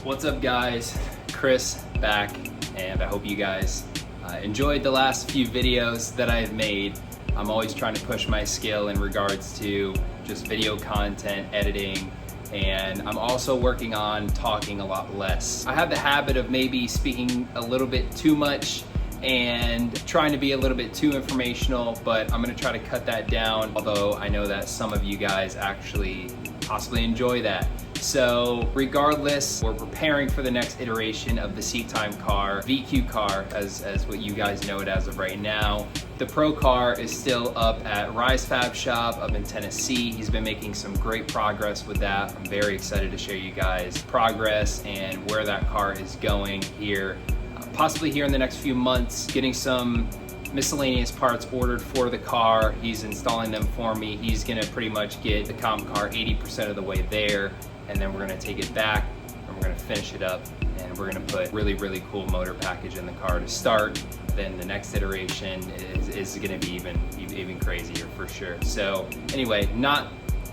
What's up guys, Chris back, and I hope you guys enjoyed the last few videos that I've made. I'm always trying to push my skill in regards to just video content, editing, and I'm also working on talking a lot less. I have the habit of maybe speaking a little bit too much and trying to be a little bit too informational, but I'm gonna try to cut that down, although I know that some of you guys actually possibly enjoy that. So regardless, we're preparing for the next iteration of the seat time car, VQ car, as what you guys know it as of right now. The Pro car is still up at Rise Fab Shop up in Tennessee. He's been making some great progress with that. I'm very excited to show you guys progress and where that car is going here, possibly here in the next few months, getting some miscellaneous parts ordered for the car. He's installing them for me. He's gonna pretty much get the comp car 80% of the way there, and then we're gonna take it back and we're gonna finish it up, and we're gonna put really cool motor package in the car to start. Then the next iteration is gonna be even crazier for sure. So anyway, not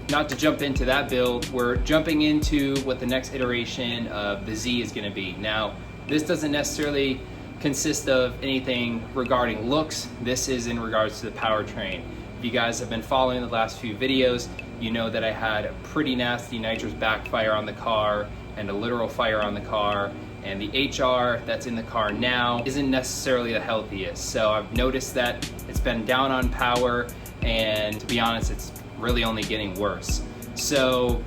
to jump into that build, we're jumping into what the next iteration of the Z is gonna be. Now, this doesn't necessarily consist of anything regarding looks. This is in regards to the powertrain. If you guys have been following the last few videos, you know that I had a pretty nasty nitrous backfire on the car and a literal fire on the car, and the HR that's in the car now isn't necessarily the healthiest. So I've noticed that it's been down on power, and to be honest, it's really only getting worse. So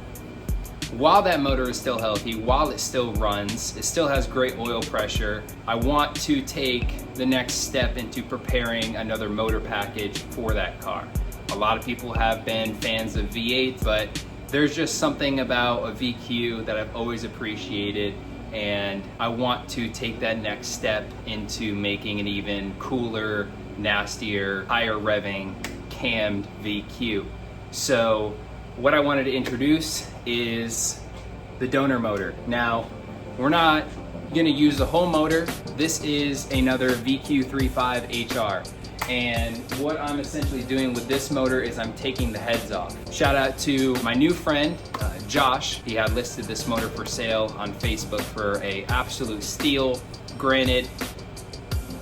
while that motor is still healthy, while it still runs, it still has great oil pressure, I want to take the next step into preparing another motor package for that car. A lot of people have been fans of V8, but there's just something about a VQ that I've always appreciated, and I want to take that next step into making an even cooler, nastier, higher revving cammed VQ. So what I wanted to introduce is the donor motor. Now, we're not gonna use the whole motor. This is another VQ37HR. And what I'm essentially doing with this motor is I'm taking the heads off. Shout out to my new friend, Josh. He had listed this motor for sale on Facebook for an absolute steal. Granted,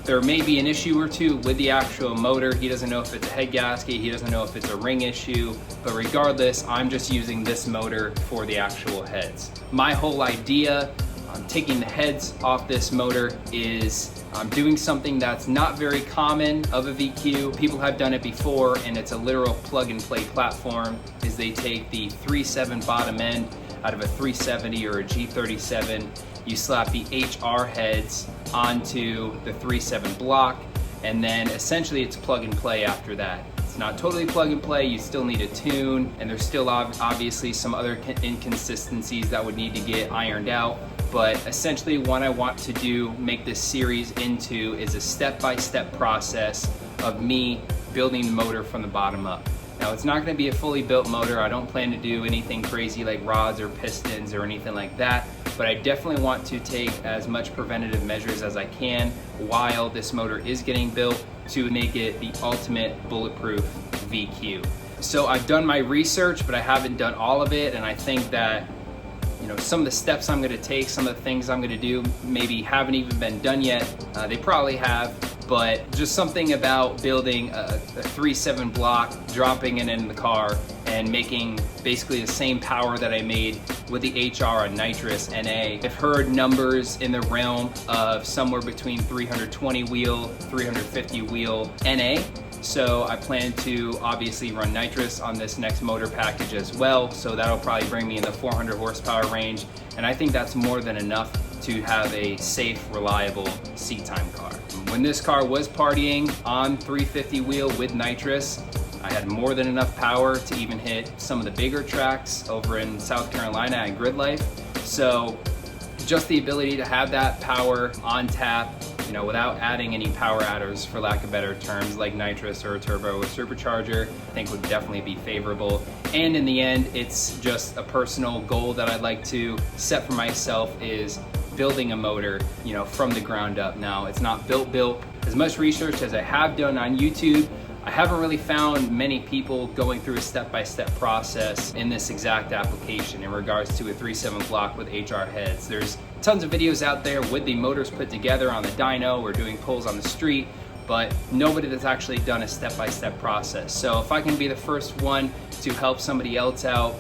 there may be an issue or two with the actual motor. He doesn't know if it's a head gasket, he doesn't know if it's a ring issue, but regardless, I'm just using this motor for the actual heads. My whole idea on taking the heads off this motor is I'm doing something that's not very common of a VQ. People have done it before, and it's a literal plug and play platform, is they take the 3.7 bottom end out of a 370 or a G37, you slap the HR heads onto the 3.7 block, and then essentially it's plug and play after that. It's not totally plug and play, you still need a tune, and there's still obviously some other inconsistencies that would need to get ironed out, but essentially what I want to do, make this series into, is a step-by-step process of me building the motor from the bottom up. Now, it's not gonna be a fully built motor. I don't plan to do anything crazy like rods or pistons or anything like that, but I definitely want to take as much preventative measures as I can while this motor is getting built to make it the ultimate bulletproof VQ. So I've done my research, but I haven't done all of it, and I think that some of the steps I'm gonna take, some of the things I'm gonna do maybe haven't even been done yet. They probably have, but just something about building a 3.7 block, dropping it in the car, and making basically the same power that I made with the HR on nitrous NA. I've heard numbers in the realm of somewhere between 320 wheel, 350 wheel NA. So I plan to obviously run nitrous on this next motor package as well. So that'll probably bring me in the 400 horsepower range. And I think that's more than enough to have a safe, reliable seat time car. When this car was partying on 350 wheel with nitrous, I had more than enough power to even hit some of the bigger tracks over in South Carolina at Grid Life. So just the ability to have that power on tap, without adding any power adders, for lack of better terms, like nitrous or a turbo or supercharger, I think would definitely be favorable. And in the end, it's just a personal goal that I'd like to set for myself, is building a motor, from the ground up. Now, it's not built. As much research as I have done on YouTube, I haven't really found many people going through a step-by-step process in this exact application in regards to a 3.7 block with HR heads. There's tons of videos out there with the motors put together on the dyno or doing pulls on the street, but nobody that's actually done a step-by-step process. So if I can be the first one to help somebody else out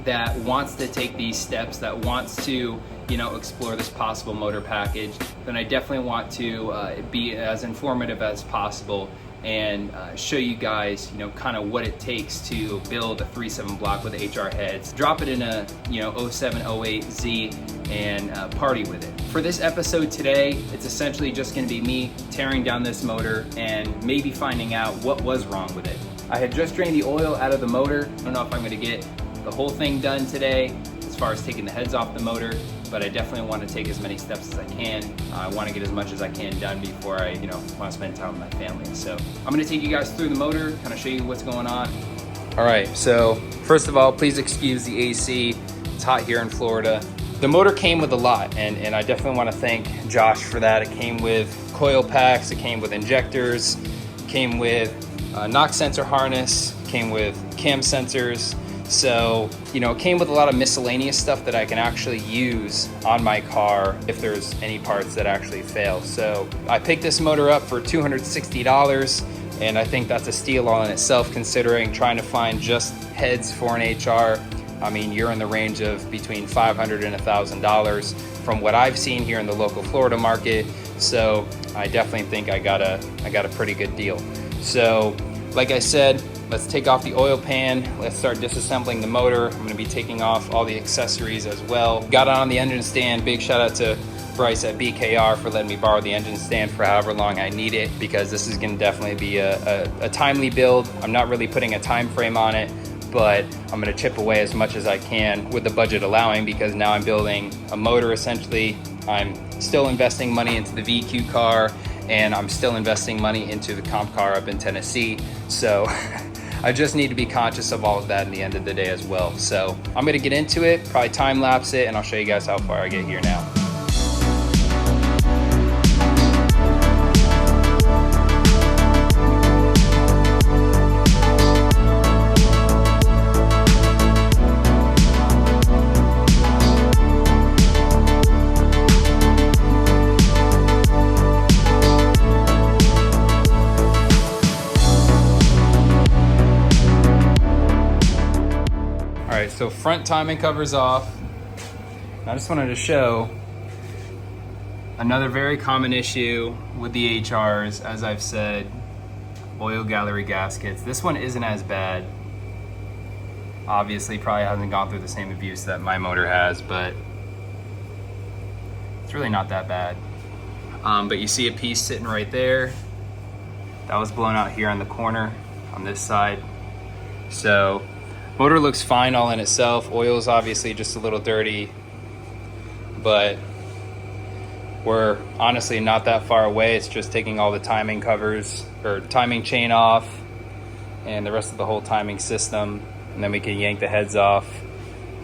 that wants to take these steps, that wants to, you know, explore this possible motor package, then I definitely want to be as informative as possible and show you guys, you know, kind of what it takes to build a 3.7 block with HR heads, drop it in a, you know, 0708Z and party with it. For this episode today, it's essentially just going to be me tearing down this motor and maybe finding out what was wrong with it. I had just drained the oil out of the motor. I don't know if I'm going to get the whole thing done today as far as taking the heads off the motor, but I definitely want to take as many steps as I can. I want to get as much as I can done before I, you know, want to spend time with my family. So I'm going to take you guys through the motor, kind of show you what's going on. All right, so first of all, please excuse the AC. It's hot here in Florida. The motor came with a lot, and I definitely want to thank Josh for that. It came with coil packs, it came with injectors, it came with a knock sensor harness, came with cam sensors. So, you know, it came with a lot of miscellaneous stuff that I can actually use on my car if there's any parts that actually fail. So I picked this motor up for $260, and I think that's a steal all in itself, considering trying to find just heads for an HR. I mean, you're in the range of between $500 and $1,000 from what I've seen here in the local Florida market. So I definitely think I got a pretty good deal. So like I said, let's take off the oil pan. Let's start disassembling the motor. I'm gonna be taking off all the accessories as well. Got it on the engine stand. Big shout out to Bryce at BKR for letting me borrow the engine stand for however long I need it, because this is gonna definitely be a timely build. I'm not really putting a time frame on it, but I'm gonna chip away as much as I can with the budget allowing, because now I'm building a motor essentially. I'm still investing money into the VQ car, and I'm still investing money into the comp car up in Tennessee. So I just need to be conscious of all of that in the end of the day as well. So I'm gonna get into it, probably time lapse it, and I'll show you guys how far I get here now. So front timing cover's off. I just wanted to show another very common issue with the HRs, as I've said, oil gallery gaskets. This one isn't as bad. Obviously probably hasn't gone through the same abuse that my motor has, but it's really not that bad. But you see a piece sitting right there. That was blown out here on the corner on this side. So motor looks fine all in itself. Oil is obviously just a little dirty, but we're honestly not that far away. It's just taking all the timing covers or timing chain off and the rest of the whole timing system, and then we can yank the heads off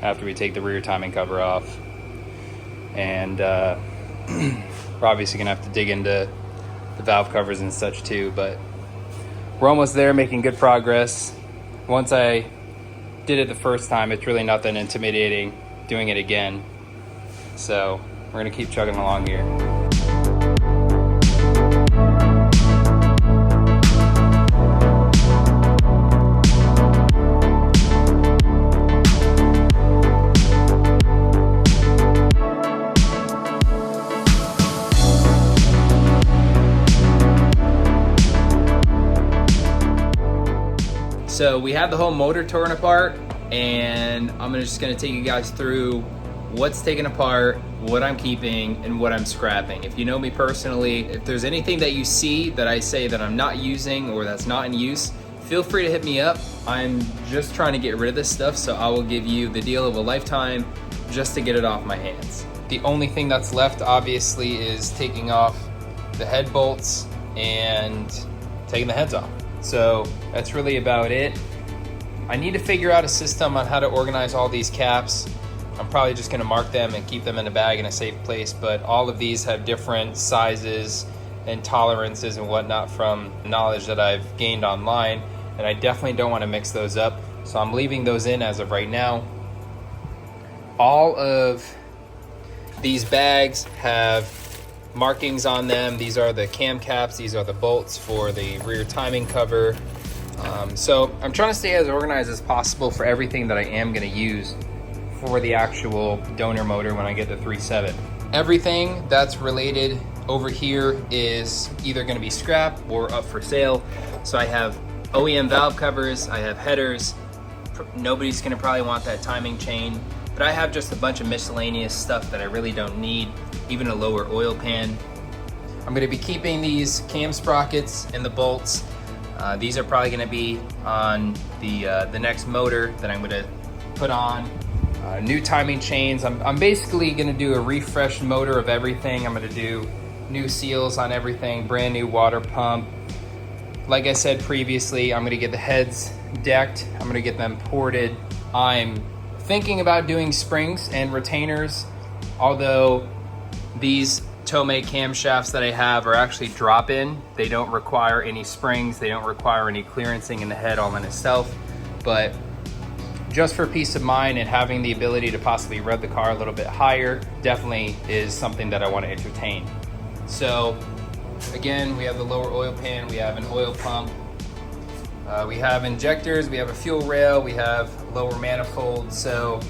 after we take the rear timing cover off. And we're obviously gonna have to dig into the valve covers and such too, but we're almost there, making good progress. Once I did it the first time, it's really not that intimidating doing it again. So we're gonna keep chugging along here. So we have the whole motor torn apart, and I'm just gonna take you guys through what's taken apart, what I'm keeping, and what I'm scrapping. If you know me personally, if there's anything that you see that I say that I'm not using or that's not in use, feel free to hit me up. I'm just trying to get rid of this stuff, so I will give you the deal of a lifetime just to get it off my hands. The only thing that's left, obviously, is taking off the head bolts and taking the heads off. So that's really about it. I need to figure out a system on how to organize all these caps. I'm probably just gonna mark them and keep them in a bag in a safe place, but all of these have different sizes and tolerances and whatnot from knowledge that I've gained online, and I definitely don't want to mix those up. So I'm leaving those in as of right now. All of these bags have markings on them. These are the cam caps, these are the bolts for the rear timing cover. So I'm trying to stay as organized as possible for everything that I am going to use for the actual donor motor when I get the 3.7. Everything that's related over here is either going to be scrap or up for sale. So I have OEM valve covers, I have headers. Nobody's going to probably want that timing chain, but I have just a bunch of miscellaneous stuff that I really don't need, even a lower oil pan. I'm going to be keeping these cam sprockets and the bolts. These are probably going to be on the next motor that I'm going to put on. New timing chains. I'm basically going to do a refreshed motor of everything. I'm going to do new seals on everything, brand new water pump. Like I said previously, I'm going to get the heads decked. I'm going to get them ported. I'm thinking about doing springs and retainers, although these Tomei camshafts that I have are actually drop-in. They don't require any springs. They don't require any clearancing in the head all in itself. But just for peace of mind and having the ability to possibly rev the car a little bit higher, definitely is something that I want to entertain. So again, we have the lower oil pan, we have an oil pump, we have injectors, we have a fuel rail, we have lower manifold. So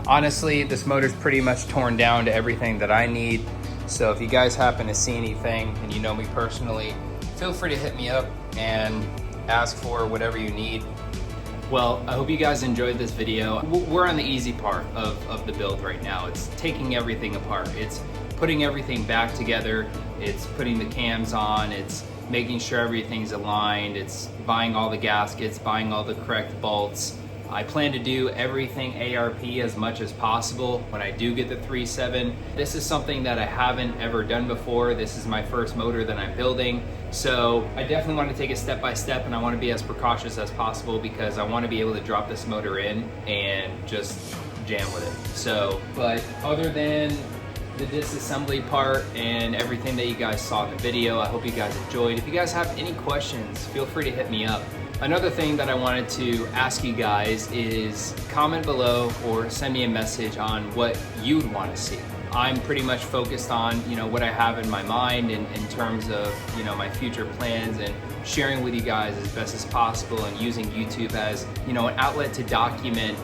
honestly, this motor's pretty much torn down to everything that I need. So if you guys happen to see anything and you know me personally, feel free to hit me up and ask for whatever you need. Well, I hope you guys enjoyed this video. We're on the easy part of the build right now. It's taking everything apart. It's putting everything back together. It's putting the cams on. It's making sure everything's aligned. It's buying all the gaskets, buying all the correct bolts. I plan to do everything ARP as much as possible when I do get the 3.7. This is something that I haven't ever done before. This is my first motor that I'm building. So I definitely want to take it step by step, and I want to be as precautious as possible because I want to be able to drop this motor in and just jam with it. So, but other than the disassembly part and everything that you guys saw in the video, I hope you guys enjoyed. If you guys have any questions, feel free to hit me up. Another thing that I wanted to ask you guys is comment below or send me a message on what you'd want to see. I'm pretty much focused on, what I have in my mind in terms of, my future plans and sharing with you guys as best as possible and using YouTube as, an outlet to document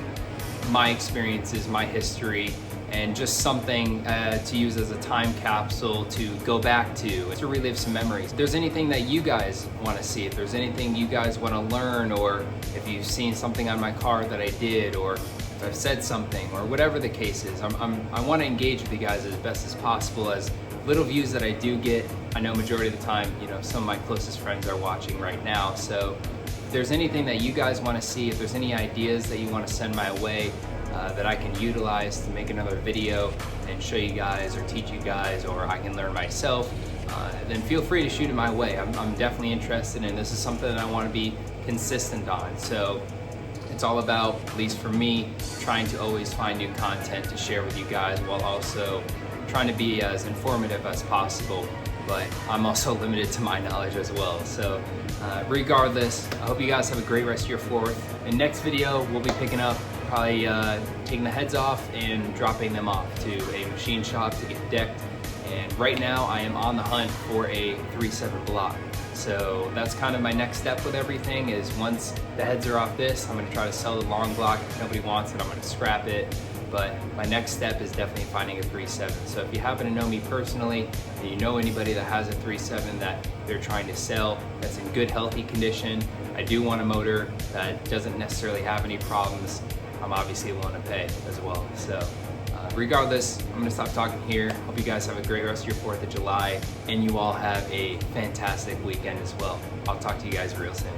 my experiences, my history, and just something to use as a time capsule to go back to relive some memories. If there's anything that you guys want to see, if there's anything you guys want to learn, or if you've seen something on my car that I did, or if I've said something, or whatever the case is, I want to engage with you guys as best as possible. As little views that I do get, I know majority of the time, some of my closest friends are watching right now. So if there's anything that you guys want to see, if there's any ideas that you want to send my way, that I can utilize to make another video and show you guys or teach you guys, or I can learn myself, then feel free to shoot it my way. I'm definitely interested, and this is something that I want to be consistent on. So it's all about, at least for me, trying to always find new content to share with you guys while also trying to be as informative as possible. But I'm also limited to my knowledge as well. So regardless, I hope you guys have a great rest of your 4th. In next video, we'll be picking up, probably taking the heads off and dropping them off to a machine shop to get decked. And right now I am on the hunt for a 3.7 block. So that's kind of my next step with everything, is once the heads are off this, I'm going to try to sell the long block. If nobody wants it, I'm going to scrap it. But my next step is definitely finding a 3.7. So if you happen to know me personally, and you know anybody that has a 3.7 that they're trying to sell, that's in good, healthy condition, I do want a motor that doesn't necessarily have any problems, I'm obviously willing to pay as well. So regardless, I'm gonna stop talking here. Hope you guys have a great rest of your 4th of July, and you all have a fantastic weekend as well. I'll talk to you guys real soon.